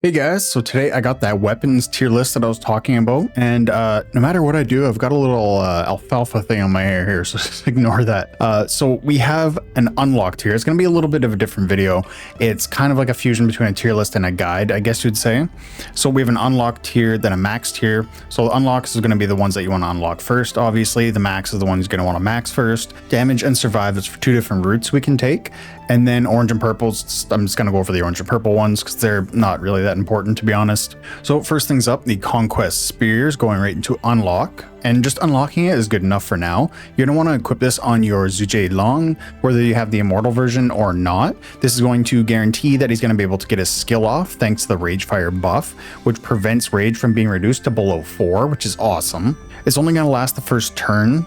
Hey guys, so today I got that weapons tier list that I was talking about, and no matter what I do, I've got a little alfalfa thing on my hair here, so just ignore that. So we have an unlocked tier. It's going to be a little bit of a different video. It's kind of like a fusion between a tier list and a guide, I guess you'd say. So we have an unlocked tier, then a max tier. So the unlocks is going to be the ones that you want to unlock first, obviously. The max is the ones you're going to want to max first. Damage and survive is for two different routes we can take. And then orange and purples, I'm just going to go for the orange and purple ones because they're not really that important, to be honest. So first things up, the Conquest Spears going right into unlock. And just unlocking it is good enough for now. You're going to want to equip this on your Zuje Long, whether you have the immortal version or not. This is going to guarantee that he's going to be able to get his skill off thanks to the Rage Fire buff, which prevents rage from being reduced to below 4, which is awesome. It's only going to last the first turn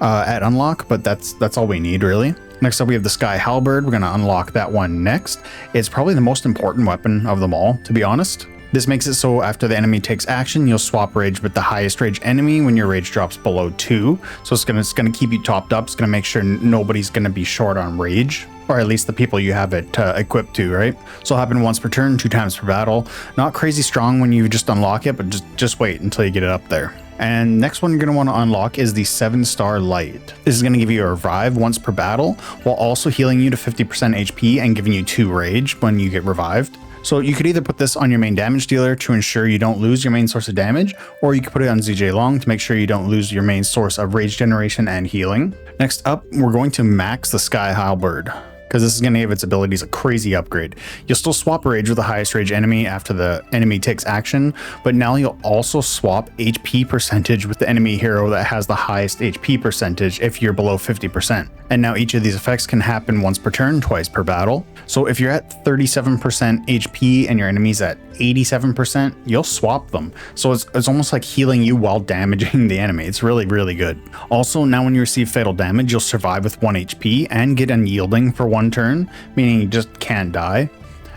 at unlock, but that's all we need really. Next up, we have the Sky Halberd. We're going to unlock that one next. It's probably the most important weapon of them all, to be honest. This makes it so after the enemy takes action, you'll swap rage with the highest rage enemy when your rage drops below 2. So it's gonna keep you topped up. It's gonna make sure nobody's gonna be short on rage, or at least the people you have it equipped to, right? So it'll happen once per turn, 2 times per battle. Not crazy strong when you just unlock it, but just wait until you get it up there. And next one you're going to want to unlock is the 7-star light. This is going to give you a revive once per battle, while also healing you to 50% HP and giving you 2 rage when you get revived. So you could either put this on your main damage dealer to ensure you don't lose your main source of damage, or you could put it on ZJ Long to make sure you don't lose your main source of rage generation and healing. Next up, we're going to max the Sky Halberd, because this is going to give its abilities a crazy upgrade. You'll still swap rage with the highest rage enemy after the enemy takes action, but now you'll also swap HP percentage with the enemy hero that has the highest HP percentage if you're below 50%. And now each of these effects can happen once per turn, twice per battle. So if you're at 37% HP and your enemy's at 87%, you'll swap them. So it's almost like healing you while damaging the enemy. It's really, really good. Also, now when you receive fatal damage, you'll survive with 1 HP and get unyielding for 1 turn, meaning you just can't die.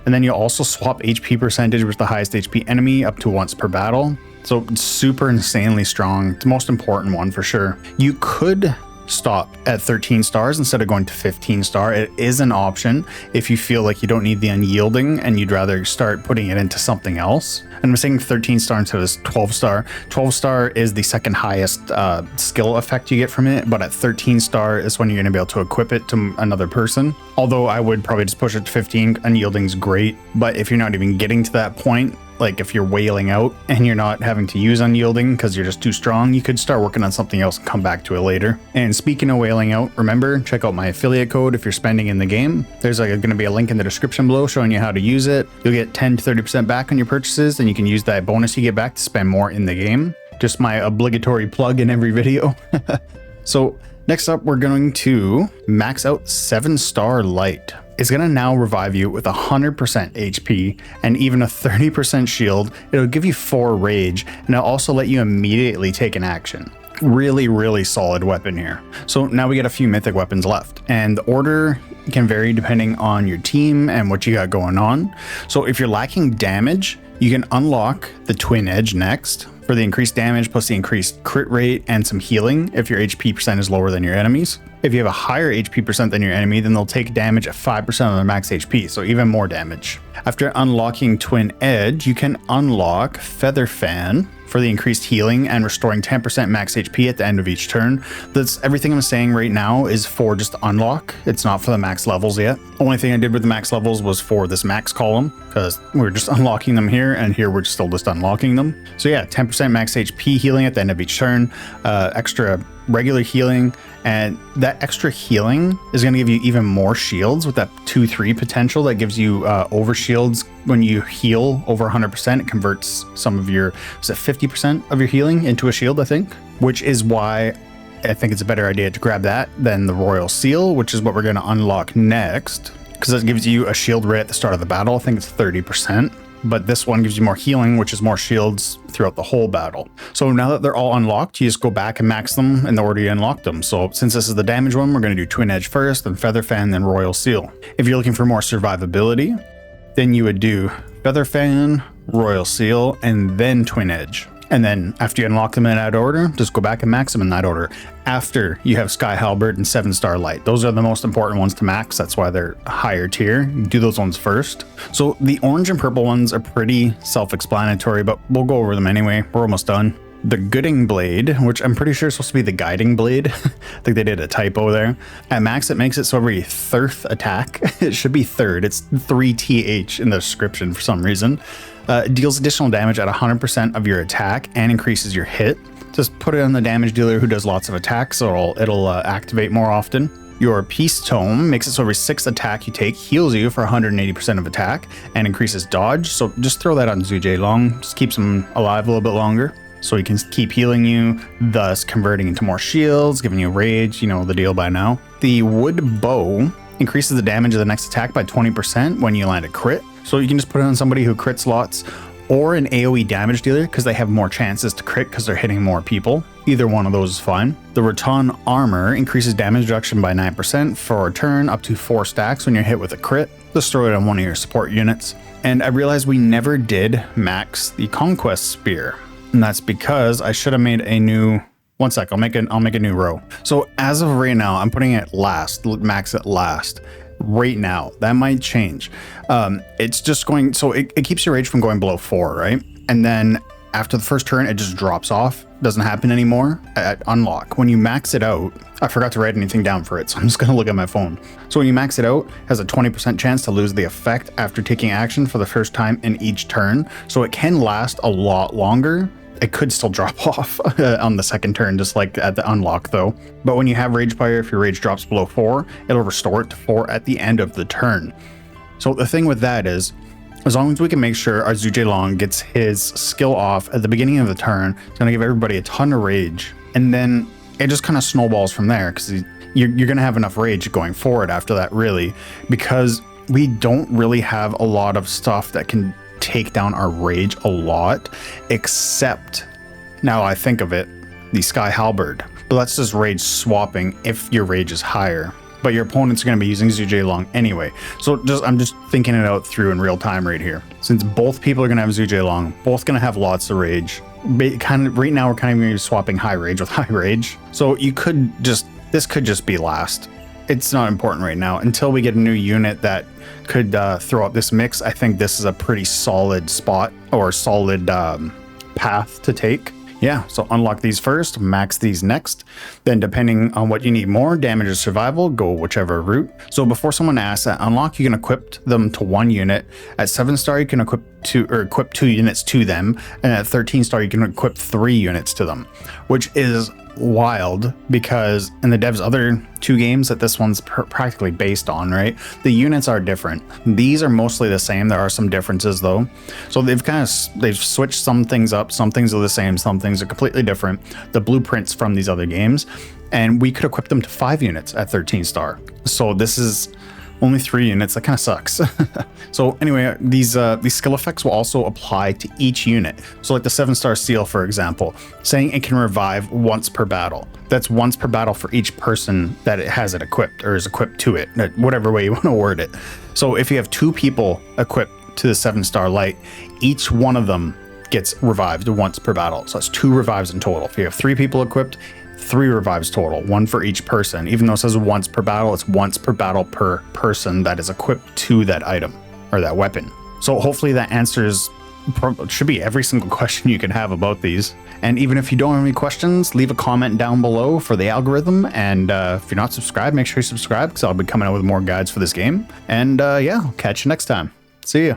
And then you'll also swap HP percentage with the highest HP enemy up to once per battle. So it's super insanely strong. It's the most important one for sure. You could stop at 13 stars instead of going to 15 star. It is an option if you feel like you don't need the unyielding and you'd rather start putting it into something else. And I'm saying 13 star instead of 12 star. 12 star is the second highest skill effect you get from it, but at 13 star is when you're going to be able to equip it to another person. Although I would probably just push it to 15. Unyielding's great, but if you're not even getting to that point, like if you're wailing out and you're not having to use unyielding because you're just too strong, you could start working on something else and come back to it later. And speaking of wailing out, remember, check out my affiliate code if you're spending in the game. There's going to be a link in the description below showing you how to use it. You'll get 10 to 30% back on your purchases, and you can use that bonus you get back to spend more in the game. Just my obligatory plug in every video. So next up, we're going to max out 7-star light. It's going to now revive you with 100% HP and even a 30% shield. It'll give you 4 rage, and it'll also let you immediately take an action. Really, really solid weapon here. So now we got a few mythic weapons left, and the order can vary depending on your team and what you got going on. So if you're lacking damage, you can unlock the Twin Edge next for the increased damage plus the increased crit rate and some healing if your HP percent is lower than your enemies. If you have a higher HP percent than your enemy, then they'll take damage at 5% of their max HP, so even more damage. After unlocking Twin Edge, you can unlock Feather Fan for the increased healing and restoring 10% max HP at the end of each turn. That's everything I'm saying right now is for just unlock. It's not for the max levels yet. Only thing I did with the max levels was for this max column, because we're just unlocking them here, and here we're still just unlocking them. So yeah, 10% max HP healing at the end of each turn, extra regular healing, and that extra healing is going to give you even more shields with that 2-3 potential that gives you over shields. When you heal over 100%, it converts some of your, is it 50% of your healing into a shield, I think, which is why I think it's a better idea to grab that than the Royal Seal, which is what we're going to unlock next, because that gives you a shield right at the start of the battle. I think it's 30%. But this one gives you more healing, which is more shields throughout the whole battle. So now that they're all unlocked, you just go back and max them in the order you unlocked them. So since this is the damage one, we're going to do Twin Edge first, then Feather Fan, then Royal Seal. If you're looking for more survivability, then you would do Feather Fan, Royal Seal, and then Twin Edge. And then after you unlock them in that order, just go back and max them in that order. After you have Sky Halberd and 7-star Light. Those are the most important ones to max. That's why they're higher tier. You do those ones first. So the orange and purple ones are pretty self-explanatory, but we'll go over them anyway. We're almost done. The Gooding Blade, which I'm pretty sure is supposed to be the Guiding Blade. I think they did a typo there. At max, it makes it so every third attack, it should be third. It's 3th in the description for some reason. It deals additional damage at 100% of your attack and increases your hit. Just put it on the damage dealer who does lots of attacks, so it'll activate more often. Your Peace Tome makes it so every 6th attack you take heals you for 180% of attack and increases dodge. So just throw that on Zhu Jielong, just keeps him alive a little bit longer. So he can keep healing you, thus converting into more shields, giving you rage, you know the deal by now. The Wood Bow increases the damage of the next attack by 20% when you land a crit. So you can just put it on somebody who crits lots, or an AoE damage dealer because they have more chances to crit because they're hitting more people. Either one of those is fine. The Rattan Armor increases damage reduction by 9% for a turn up to 4 stacks when you're hit with a crit. Just throw it on one of your support units. And I realized we never did max the Conquest Spear. And that's because I should have made a new... One sec, I'll make a new row. So as of right now, I'm putting it last, max it last. Right now, that might change. It's just going, so it keeps your rage from going below 4, right? And then after the first turn, it just drops off. Doesn't happen anymore at unlock. When you max it out, I forgot to write anything down for it, so I'm just gonna look at my phone. So when you max it out, it has a 20% chance to lose the effect after taking action for the first time in each turn. So it can last a lot longer. It could still drop off on the second turn, just like at the unlock though. But when you have Rage Fire, if your rage drops below 4, it'll restore it to 4 at the end of the turn. So the thing with that is, as long as we can make sure our Zhu Jielong gets his skill off at the beginning of the turn, it's going to give everybody a ton of rage. And then it just kind of snowballs from there, because you're going to have enough rage going forward after that, really, because we don't really have a lot of stuff that can take down our rage a lot, except, now I think of it, the Sky Halberd. But that's just rage swapping if your rage is higher. But your opponents are going to be using Zhu Jielong anyway. So I'm just thinking it out through in real time right here. Since both people are going to have Zhu Jielong, both going to have lots of rage. Kind of right now we're kind of going to be swapping high rage with high rage. So you could just, this could just be last. It's not important right now until we get a new unit that could throw out this mix. I think this is a pretty solid spot or solid path to take. Yeah, so unlock these first, max these next. Then depending on what you need more, damage or survival, go whichever route. So before someone asks, at unlock, you can equip them to 1 unit. At 7-star, you can equip 2 units to them. And at 13-star, you can equip 3 units to them, which is wild because in the dev's other 2 games that this one's practically based on, right? The units are different. These are mostly the same. There are some differences though. So they've switched some things up. Some things are the same. Some things are completely different. The blueprints from these other games, and we could equip them to 5 units at 13-star. So this is only 3 units. That kind of sucks. So anyway, these skill effects will also apply to each unit. So like the 7-star seal, for example, saying it can revive once per battle. That's once per battle for each person that it has it equipped or is equipped to it, whatever way you want to word it. So if you have 2 people equipped to the 7-star light, each one of them gets revived once per battle. So that's 2 revives in total. If you have 3 people equipped, 3 revives total, 1 for each person. Even though it says once per battle, it's once per battle per person that is equipped to that item or that weapon. So hopefully that answers, should be every single question you can have about these. And even if you don't have any questions, leave a comment down below for the algorithm. And if you're not subscribed, make sure you subscribe because I'll be coming out with more guides for this game. And yeah, I'll catch you next time. See ya.